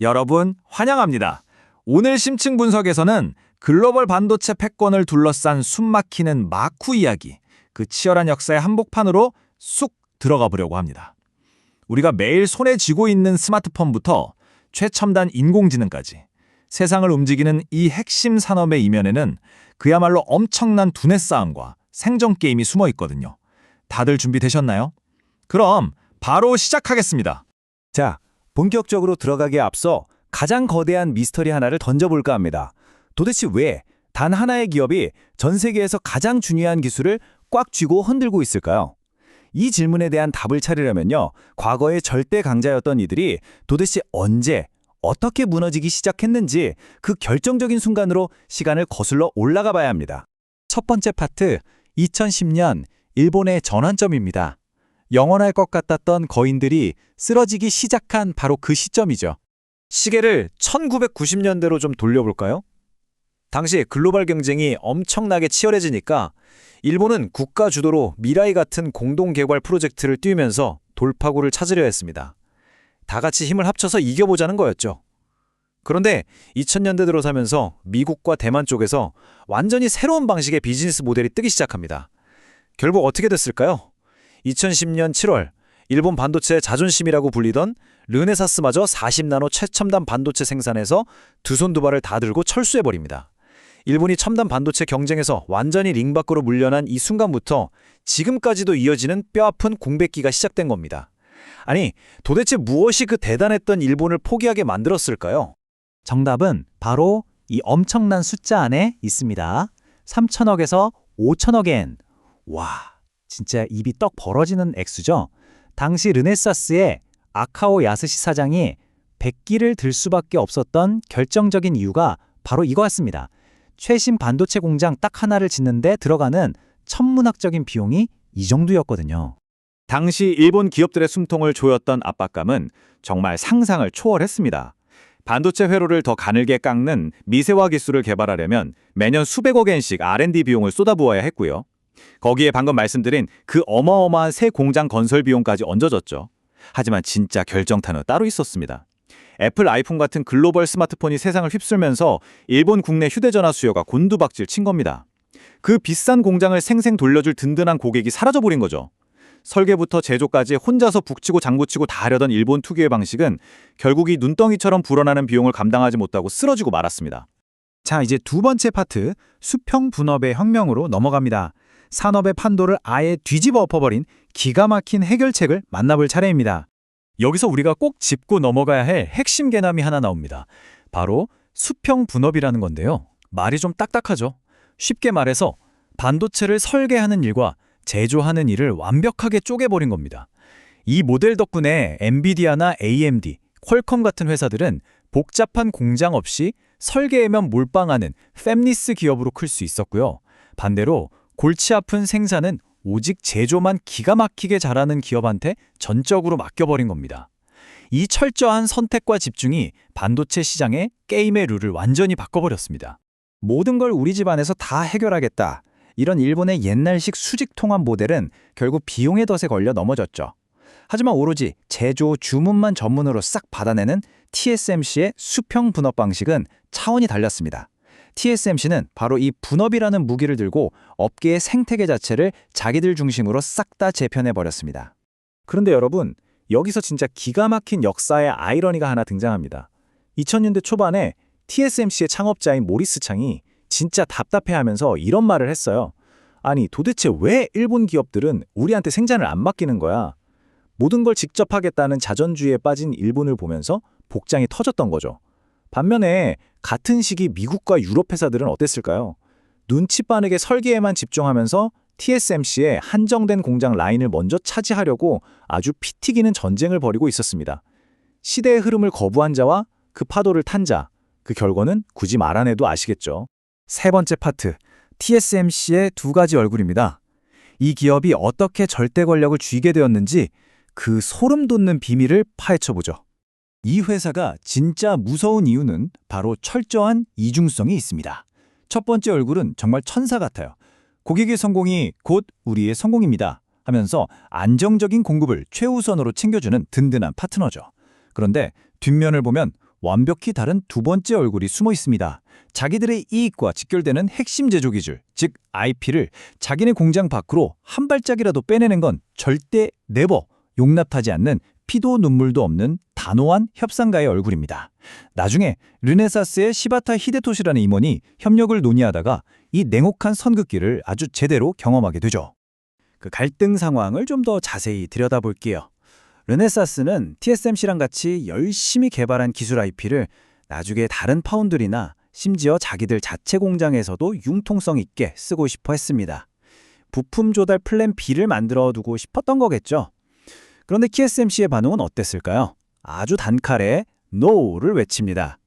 여러분, 환영합니다. 오늘 심층 분석에서는 글로벌 반도체 패권을 둘러싼 숨막히는 마쿠 이야기, 그 치열한 역사의 한복판으로 쑥 들어가 보려고 합니다. 우리가 매일 손에 쥐고 있는 스마트폰부터 최첨단 인공지능까지 세상을 움직이는 이 핵심 산업의 이면에는 그야말로 엄청난 두뇌 싸움과 생존 게임이 숨어 있거든요. 다들 준비되셨나요? 그럼 바로 시작하겠습니다. 자, 본격적으로 들어가기에 앞서 가장 거대한 미스터리 하나를 던져볼까 합니다. 도대체 왜 단 하나의 기업이 전 세계에서 가장 중요한 기술을 꽉 쥐고 흔들고 있을까요? 이 질문에 대한 답을 찾으려면요, 과거의 절대 강자였던 이들이 도대체 언제, 어떻게 무너지기 시작했는지 그 결정적인 순간으로 시간을 거슬러 올라가 봐야 합니다. 첫 번째 파트, 2010년 일본의 전환점입니다. 영원할 것 같았던 거인들이 쓰러지기 시작한 바로 그 시점이죠. 시계를 1990년대로 좀 돌려볼까요? 당시 글로벌 경쟁이 엄청나게 치열해지니까 일본은 국가 주도로 미라이 같은 공동 개발 프로젝트를 띄우면서 돌파구를 찾으려 했습니다. 다 같이 힘을 합쳐서 이겨보자는 거였죠. 그런데 2000년대 들어서면서 미국과 대만 쪽에서 완전히 새로운 방식의 비즈니스 모델이 뜨기 시작합니다. 결국 어떻게 됐을까요? 2010년 7월 일본 반도체의 자존심이라고 불리던 르네사스마저 40나노 최첨단 반도체 생산에서 두 손 두 발을 다 들고 철수해버립니다. 일본이 첨단 반도체 경쟁에서 완전히 링 밖으로 물려난 이 순간부터 지금까지도 이어지는 뼈아픈 공백기가 시작된 겁니다. 아니, 도대체 무엇이 그 대단했던 일본을 포기하게 만들었을까요? 정답은 바로 이 엄청난 숫자 안에 있습니다. 3천억에서 5천억 엔. 와, 진짜 입이 떡 벌어지는 액수죠. 당시 르네사스의 아카오 야스시 사장이 백기를 들 수밖에 없었던 결정적인 이유가 바로 이거였습니다. 최신 반도체 공장 딱 하나를 짓는데 들어가는 천문학적인 비용이 이 정도였거든요. 당시 일본 기업들의 숨통을 조였던 압박감은 정말 상상을 초월했습니다. 반도체 회로를 더 가늘게 깎는 미세화 기술을 개발하려면 매년 수백억 엔씩 R&D 비용을 쏟아부어야 했고요. 거기에 방금 말씀드린 그 어마어마한 새 공장 건설 비용까지 얹어졌죠. 하지만 진짜 결정타는 따로 있었습니다. 애플 아이폰 같은 글로벌 스마트폰이 세상을 휩쓸면서 일본 국내 휴대전화 수요가 곤두박질 친 겁니다. 그 비싼 공장을 생생 돌려줄 든든한 고객이 사라져버린 거죠. 설계부터 제조까지 혼자서 북치고 장구치고 다 하려던 일본 특유의 방식은 결국 이 눈덩이처럼 불어나는 비용을 감당하지 못하고 쓰러지고 말았습니다. 자, 이제 두 번째 파트, 수평 분업의 혁명으로 넘어갑니다. 산업의 판도를 아예 뒤집어 엎어버린 기가 막힌 해결책을 만나볼 차례입니다. 여기서 우리가 꼭 짚고 넘어가야 할 핵심 개념이 하나 나옵니다. 바로 수평 분업이라는 건데요. 말이 좀 딱딱하죠. 쉽게 말해서 반도체를 설계하는 일과 제조하는 일을 완벽하게 쪼개버린 겁니다. 이 모델 덕분에 엔비디아나 AMD, 퀄컴 같은 회사들은 복잡한 공장 없이 설계에만 몰빵하는 팹리스 기업으로 클 수 있었고요. 반대로 골치 아픈 생산은 오직 제조만 기가 막히게 잘하는 기업한테 전적으로 맡겨버린 겁니다. 이 철저한 선택과 집중이 반도체 시장의 게임의 룰을 완전히 바꿔버렸습니다. 모든 걸 우리 집안에서 다 해결하겠다. 이런 일본의 옛날식 수직 통합 모델은 결국 비용의 덫에 걸려 넘어졌죠. 하지만 오로지 제조, 주문만 전문으로 싹 받아내는 TSMC의 수평 분업 방식은 차원이 달랐습니다. TSMC는 바로 이 분업이라는 무기를 들고 업계의 생태계 자체를 자기들 중심으로 싹 다 재편해버렸습니다. 그런데 여러분, 여기서 진짜 기가 막힌 역사의 아이러니가 하나 등장합니다. 2000년대 초반에 TSMC의 창업자인 모리스 창이 진짜 답답해하면서 이런 말을 했어요. 아니, 도대체 왜 일본 기업들은 우리한테 생산을 안 맡기는 거야? 모든 걸 직접 하겠다는 자존주의에 빠진 일본을 보면서 복장이 터졌던 거죠. 반면에 같은 시기 미국과 유럽 회사들은 어땠을까요? 눈치 빠르게 설계에만 집중하면서 TSMC의 한정된 공장 라인을 먼저 차지하려고 아주 피 튀기는 전쟁을 벌이고 있었습니다. 시대의 흐름을 거부한 자와 그 파도를 탄 자, 그 결과는 굳이 말 안 해도 아시겠죠. 세 번째 파트, TSMC의 두 가지 얼굴입니다. 이 기업이 어떻게 절대 권력을 쥐게 되었는지 그 소름 돋는 비밀을 파헤쳐보죠. 이 회사가 진짜 무서운 이유는 바로 철저한 이중성이 있습니다. 첫 번째 얼굴은 정말 천사 같아요. 고객의 성공이 곧 우리의 성공입니다 하면서 안정적인 공급을 최우선으로 챙겨주는 든든한 파트너죠. 그런데 뒷면을 보면 완벽히 다른 두 번째 얼굴이 숨어 있습니다. 자기들의 이익과 직결되는 핵심 제조 기술, 즉 IP를 자기네 공장 밖으로 한 발짝이라도 빼내는 건 절대 네버 용납하지 않는 피도 눈물도 없는 단호한 협상가의 얼굴입니다. 나중에 르네사스의 시바타 히데토시라는 임원이 협력을 논의하다가 이 냉혹한 선긋기를 아주 제대로 경험하게 되죠. 그 갈등 상황을 좀 더 자세히 들여다볼게요. 르네사스는 TSMC랑 같이 열심히 개발한 기술 IP를 나중에 다른 파운드리나 심지어 자기들 자체 공장에서도 융통성 있게 쓰고 싶어 했습니다. 부품 조달 플랜 B를 만들어 두고 싶었던 거겠죠. 그런데 TSMC의 반응은 어땠을까요? 아주 단칼에 NO를 외칩니다.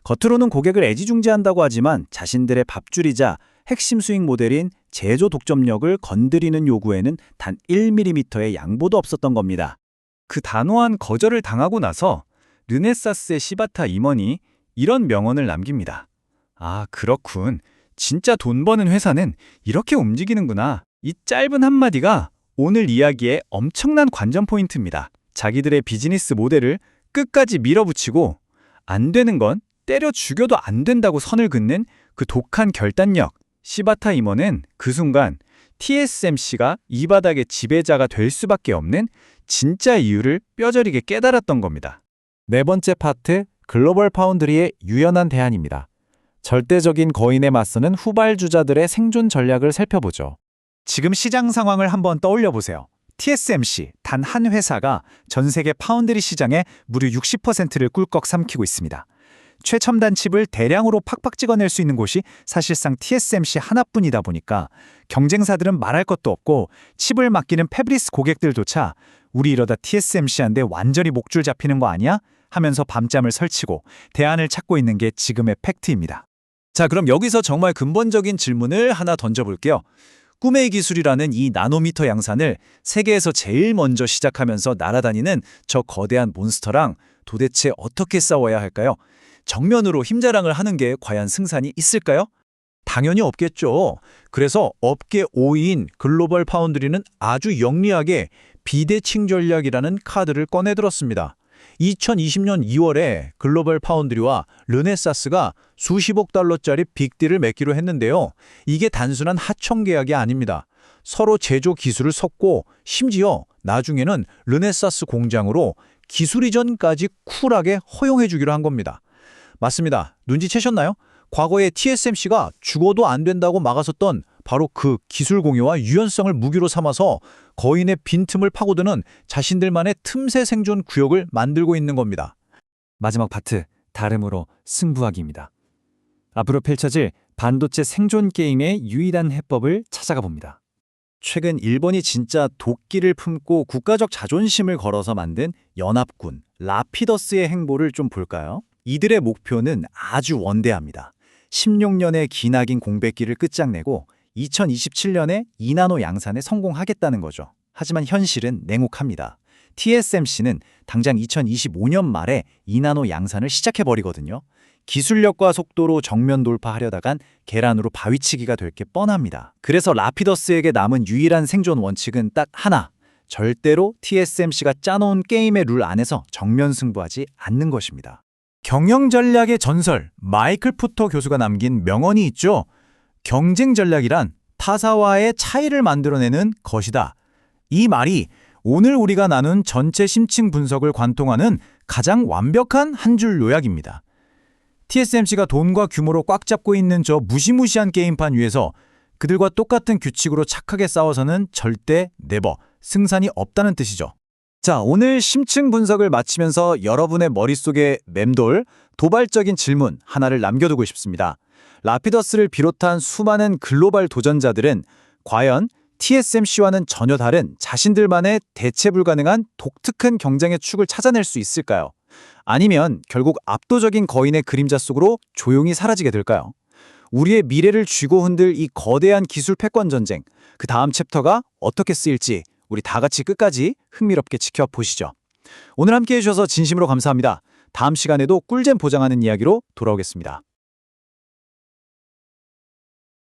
겉으로는 고객을 애지중지한다고 하지만 자신들의 밥줄이자 핵심 수익 모델인 제조 독점력을 건드리는 요구에는 단 1mm의 양보도 없었던 겁니다. 그 단호한 거절을 당하고 나서 르네사스의 시바타 임원이 이런 명언을 남깁니다. 아, 그렇군. 진짜 돈 버는 회사는 이렇게 움직이는구나. 이 짧은 한마디가 오늘 이야기의 엄청난 관전 포인트입니다. 자기들의 비즈니스 모델을 끝까지 밀어붙이고 안 되는 건 때려 죽여도 안 된다고 선을 긋는 그 독한 결단력. 시바타 임원은 그 순간 TSMC가 이 바닥의 지배자가 될 수밖에 없는 진짜 이유를 뼈저리게 깨달았던 겁니다. 네 번째 파트, 글로벌 파운드리의 유연한 대안입니다. 절대적인 거인에 맞서는 후발주자들의 생존 전략을 살펴보죠. 지금 시장 상황을 한번 떠올려 보세요. TSMC 단 한 회사가 전 세계 파운드리 시장의 무려 60%를 꿀꺽 삼키고 있습니다. 최첨단 칩을 대량으로 팍팍 찍어낼 수 있는 곳이 사실상 TSMC 하나뿐이다 보니까 경쟁사들은 말할 것도 없고 칩을 맡기는 패브리스 고객들조차 우리 이러다 TSMC한테 완전히 목줄 잡히는 거 아니야? 하면서 밤잠을 설치고 대안을 찾고 있는 게 지금의 팩트입니다. 자, 그럼 여기서 정말 근본적인 질문을 하나 던져볼게요. 꿈의 기술이라는 이 나노미터 양산을 세계에서 제일 먼저 시작하면서 날아다니는 저 거대한 몬스터랑 도대체 어떻게 싸워야 할까요? 정면으로 힘자랑을 하는 게 과연 승산이 있을까요? 당연히 없겠죠. 그래서 업계 5위인 글로벌 파운드리는 아주 영리하게 비대칭 전략이라는 카드를 꺼내들었습니다. 2020년 2월에 글로벌 파운드리와 르네사스가 수십억 달러짜리 빅딜을 맺기로 했는데요. 이게 단순한 하청 계약이 아닙니다. 서로 제조 기술을 섞고 심지어 나중에는 르네사스 공장으로 기술 이전까지 쿨하게 허용해 주기로 한 겁니다. 맞습니다. 눈치채셨나요? 과거에 TSMC가 죽어도 안 된다고 막았었던 바로 그 기술 공유와 유연성을 무기로 삼아서 거인의 빈틈을 파고드는 자신들만의 틈새 생존 구역을 만들고 있는 겁니다. 마지막 파트, 다름으로 승부하기입니다. 앞으로 펼쳐질 반도체 생존 게임의 유일한 해법을 찾아가 봅니다. 최근 일본이 진짜 도끼를 품고 국가적 자존심을 걸어서 만든 연합군 라피더스의 행보를 좀 볼까요? 이들의 목표는 아주 원대합니다. 16년의 기나긴 공백기를 끝장내고 2027년에 2나노 양산에 성공하겠다는 거죠. 하지만 현실은 냉혹합니다. TSMC는 당장 2025년 말에 2나노 양산을 시작해버리거든요. 기술력과 속도로 정면 돌파하려다간 계란으로 바위치기가 될 게 뻔합니다. 그래서 라피더스에게 남은 유일한 생존 원칙은 딱 하나. 절대로 TSMC가 짜놓은 게임의 룰 안에서 정면 승부하지 않는 것입니다. 경영 전략의 전설 마이클 푸터 교수가 남긴 명언이 있죠. 경쟁 전략이란 타사와의 차이를 만들어내는 것이다. 이 말이 오늘 우리가 나눈 전체 심층 분석을 관통하는 가장 완벽한 한 줄 요약입니다. TSMC가 돈과 규모로 꽉 잡고 있는 저 무시무시한 게임판 위에서 그들과 똑같은 규칙으로 착하게 싸워서는 절대 네버 승산이 없다는 뜻이죠. 자, 오늘 심층 분석을 마치면서 여러분의 머릿속에 맴돌 도발적인 질문 하나를 남겨두고 싶습니다. 라피더스를 비롯한 수많은 글로벌 도전자들은 과연 TSMC와는 전혀 다른 자신들만의 대체 불가능한 독특한 경쟁의 축을 찾아낼 수 있을까요? 아니면 결국 압도적인 거인의 그림자 속으로 조용히 사라지게 될까요? 우리의 미래를 쥐고 흔들 이 거대한 기술 패권 전쟁, 그 다음 챕터가 어떻게 쓰일지 우리 다 같이 끝까지 흥미롭게 지켜보시죠. 오늘 함께해 주셔서 진심으로 감사합니다. 다음 시간에도 꿀잼 보장하는 이야기로 돌아오겠습니다.